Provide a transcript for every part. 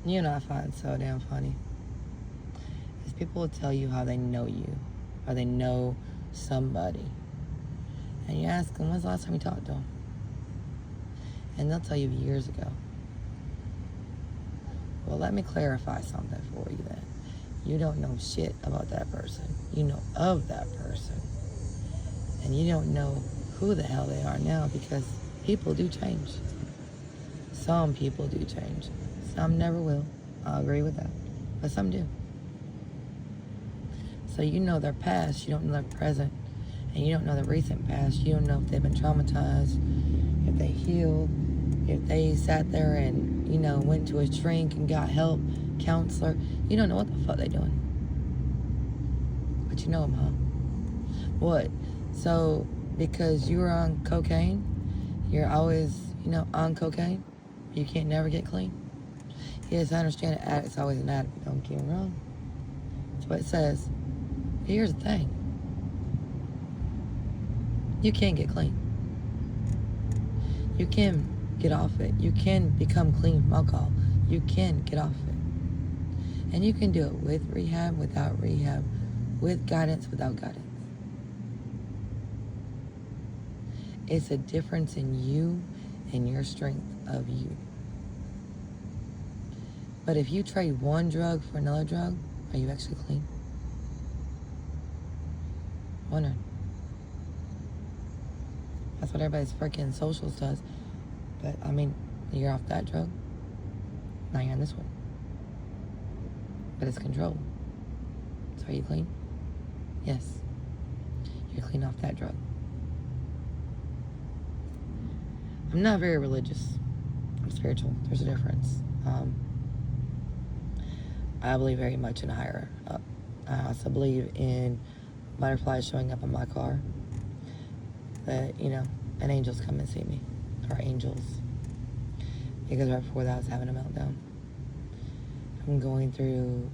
You know, I find it so damn funny. Is people will tell you how they know you, or they know somebody. And you ask them, when's the last time you talked to them? And they'll tell you years ago. Well, let me clarify something for you then. You don't know shit about that person. You know of that person. And you don't know who the hell they are now, because people do change. Some people do change. Some never will. I'll agree with that. But some do. So you know their past, you don't know their present, and you don't know their recent past. You don't know if they've been traumatized, if they healed, if they sat there and, you know, went to a shrink and got help, counselor. You don't know what the fuck they're doing. But you know them, huh? What? So because you were on cocaine, you're always, you know, on cocaine? You can't never get clean? Yes, I understand an addict's always an addict. Don't get me wrong. That's what it says. Here's the thing. You can get clean. You can get off it. You can become clean from alcohol. You can get off it. And you can do it with rehab, without rehab, with guidance, without guidance. It's a difference in you and your strength of you. But if you trade one drug for another drug, are you actually clean? Wondering. That's what everybody's freaking socials does. But, I mean, you're off that drug. Now you're on this one. But it's controlled. So are you clean? Yes. You're clean off that drug. I'm not very religious. I'm spiritual. There's a difference. I believe very much in a higher up. I also believe in butterflies showing up in my car. That, you know, and angels come and see me. Or angels. Because right before that I was having a meltdown. I'm going through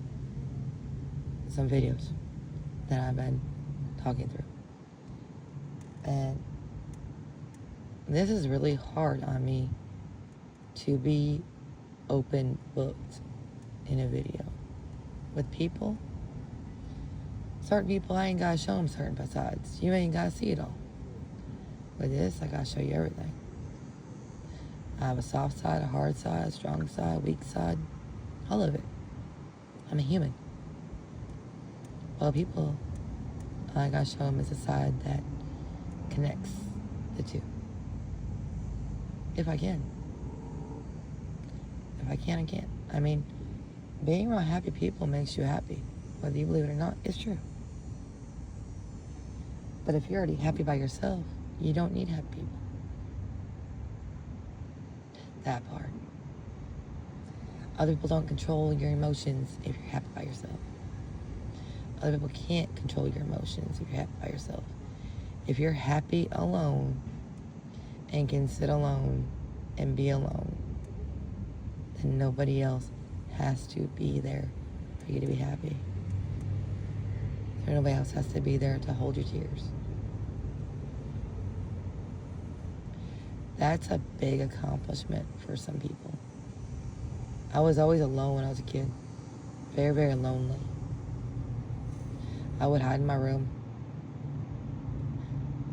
some videos that I've been talking through. And this is really hard on me to be open booked in a video. With people, certain people, I ain't gotta show them certain sides. You ain't gotta see it all. With this, I gotta show you everything. I have a soft side, a hard side, a strong side, weak side, all of it. I'm a human. Well, people, all I gotta show them is a side that connects the two. If I can. If I can, I can. I mean, being around happy people makes you happy. Whether you believe it or not, it's true. But if you're already happy by yourself, you don't need happy people. That part. Other people don't control your emotions if you're happy by yourself. Other people can't control your emotions if you're happy by yourself. If you're happy alone and can sit alone and be alone, then nobody else has to be there for you to be happy. Nobody else has to be there to hold your tears. That's a big accomplishment for some people. I was always alone when I was a kid. Very, very lonely. I would hide in my room.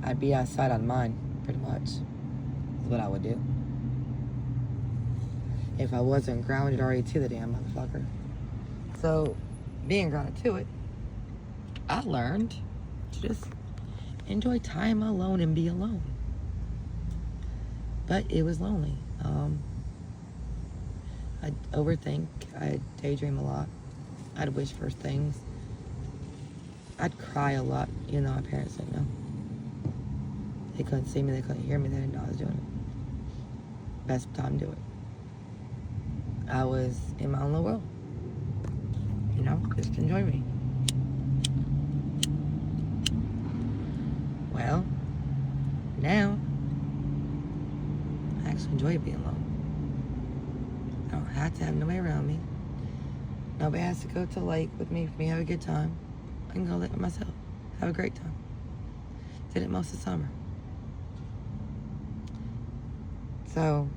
I'd be outside on mine, pretty much. Is what I would do. If I wasn't grounded already to the damn motherfucker. So, being grounded to it, I learned to just enjoy time alone and be alone. But it was lonely. I'd overthink. I'd daydream a lot. I'd wish for things. I'd cry a lot, even though my parents didn't know. They couldn't see me. They couldn't hear me. They didn't know I was doing it. Best time to do it. I was in my own little world. You know, just enjoy me. Well, now, I actually enjoy being alone. I don't have to have nobody around me. Nobody has to go to the lake with me for me to have a good time. I can go lake with myself. Have a great time. Did it most of the summer. So,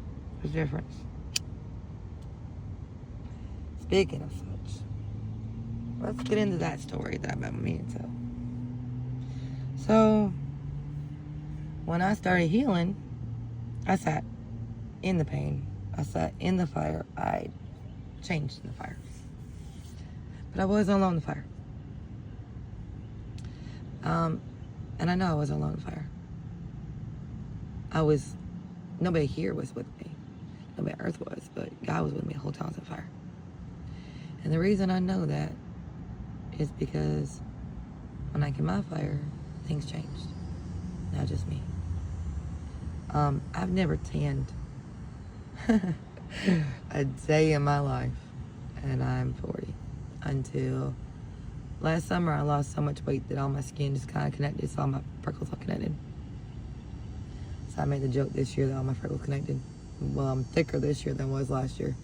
there's a difference. Speaking of such, let's get into that story that I've been meaning to. So, when I started healing, I sat in the pain. I sat in the fire. I changed in the fire. But I wasn't alone in the fire. And I know I wasn't alone in the fire. Nobody here was with me. Nobody on earth was, but God was with me the whole time I was in the fire. And the reason I know that is because when I came out of fire, things changed. Not just me. I've never tanned a day in my life, and I'm 40. Until last summer, I lost so much weight that all my skin just kind of connected, so all my freckles all connected. So I made the joke this year that all my freckles connected. Well, I'm thicker this year than I was last year,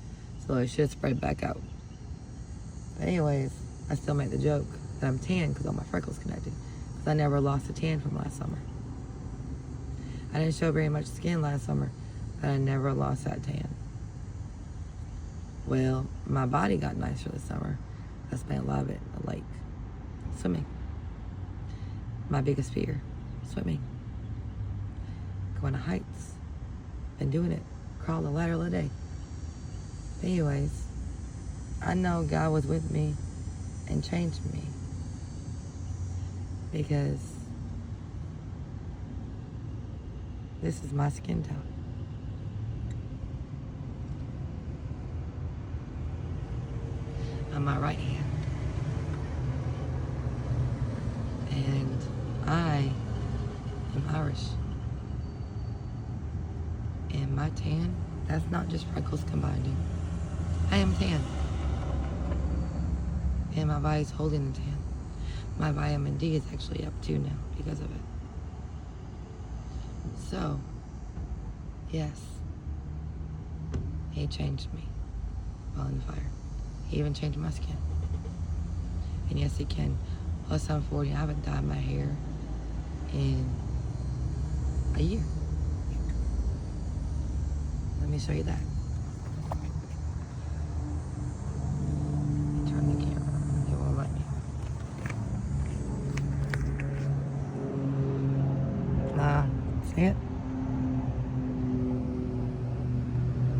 so it should spread back out. But anyways, I still make the joke that I'm tan because all my freckles connected, because I never lost a tan from last summer. I didn't show very much skin last summer, but I never lost that tan. Well, my body got nicer this summer. I spent a lot of it at the lake, swimming. My biggest fear, swimming. Going to heights. Been doing it. Crawl the ladder all day. But anyways, I know God was with me and changed me. Because this is my skin tone. On my right hand. And I am Irish. And my tan, that's not just freckles combining. I am tan. And my body's holding the tan. My vitamin D is actually up too now because of it. So, yes, he changed me while in the fire. He even changed my skin. And yes, he can. Plus, I'm 40. I haven't dyed my hair in a year. Let me show you that. Turn the camera. It won't let me. See it?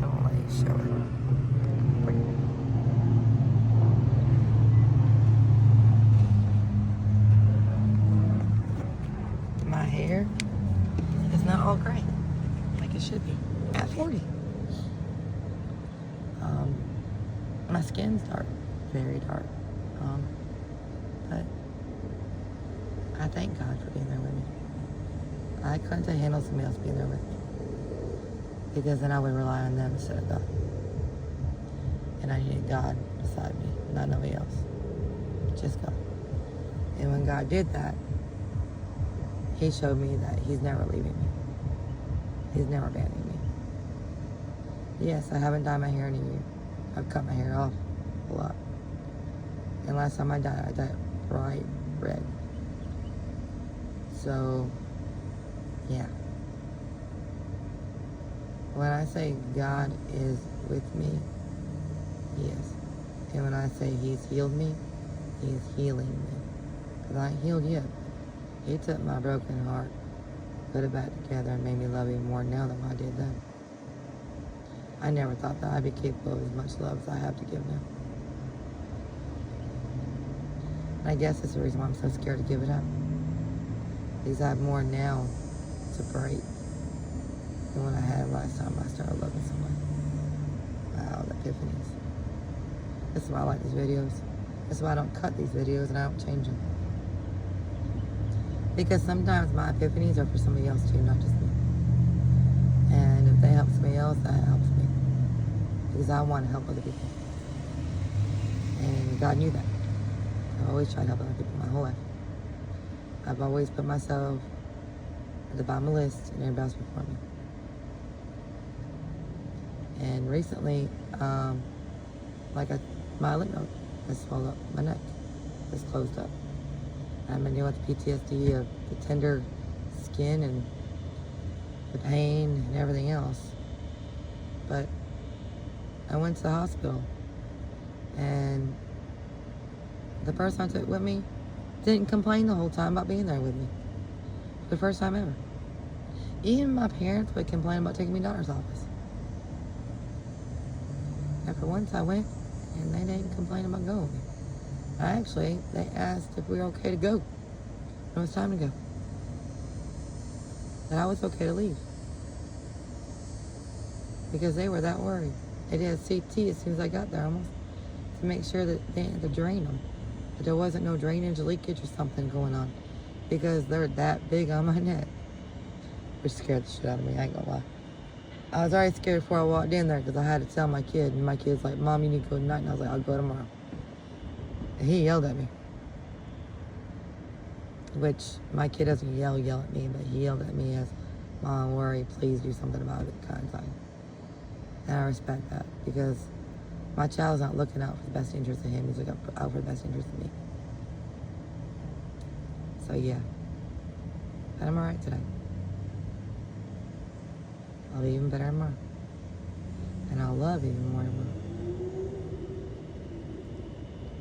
It won't let you show it. My hair is not all gray like it should be at 40. My skin's dark, very dark. But I thank God for being there with me. I couldn't handle somebody else being there with me, because then I would rely on them instead of God. And I needed God beside me, not nobody else, just God. And when God did that, he showed me that he's never leaving me. He's never abandoning me. Yes, I haven't dyed my hair in a year. I've cut my hair off a lot. And last time I dyed it bright red. So, yeah. When I say God is with me, he is. And when I say he's healed me, he's healing me. Because I ain't healed yet. He took my broken heart, put it back together, and made me love him more now than I did then. I never thought that I'd be capable of as much love as I have to give now. And I guess that's the reason why I'm so scared to give it up. Because I have more now to break than what I had last time I started loving someone. Wow, the epiphanies. This is why I like these videos. This is why I don't cut these videos and I don't change them. Because sometimes my epiphanies are for somebody else too, not just me. And if they help somebody else, that helps me. Because I want to help other people. And God knew that. I've always tried to help other people my whole life. I've always put myself at the bottom of the list and everybody else before me. And recently, my lymph node has swelled up, my neck has closed up. I've been dealing with PTSD of the tender skin and the pain and everything else. But I went to the hospital And the person I took with me didn't complain the whole time about being there with me. For the first time ever. Even my parents would complain about taking me to the doctor's office. And for once I went, and they didn't complain about going with me. Actually, they asked if we were okay to go. It was time to go. That I was okay to leave. Because they were that worried. They did a CT as soon as I got there almost to make sure that they had to drain them. That there wasn't no drainage, leakage, or something going on. Because they're that big on my neck. Which scared the shit out of me, I ain't gonna lie. I was already scared before I walked in there because I had to tell my kid. And my kid's like, Mom, you need to go tonight. And I was like, I'll go tomorrow. And he yelled at me. Which my kid doesn't yell at me, but he yelled at me as, Mom, worry, please do something about it kind of thing. And I respect that because my child's not looking out for the best interest of him. He's looking out for the best interest of me. So yeah. But I'm alright today. I'll be even better tomorrow. And I'll love even more tomorrow.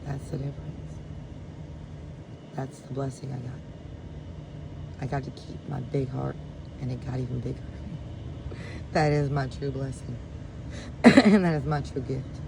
That's the difference. That's the blessing I got. I got to keep my big heart, and it got even bigger. That is my true blessing. And that is my true gift.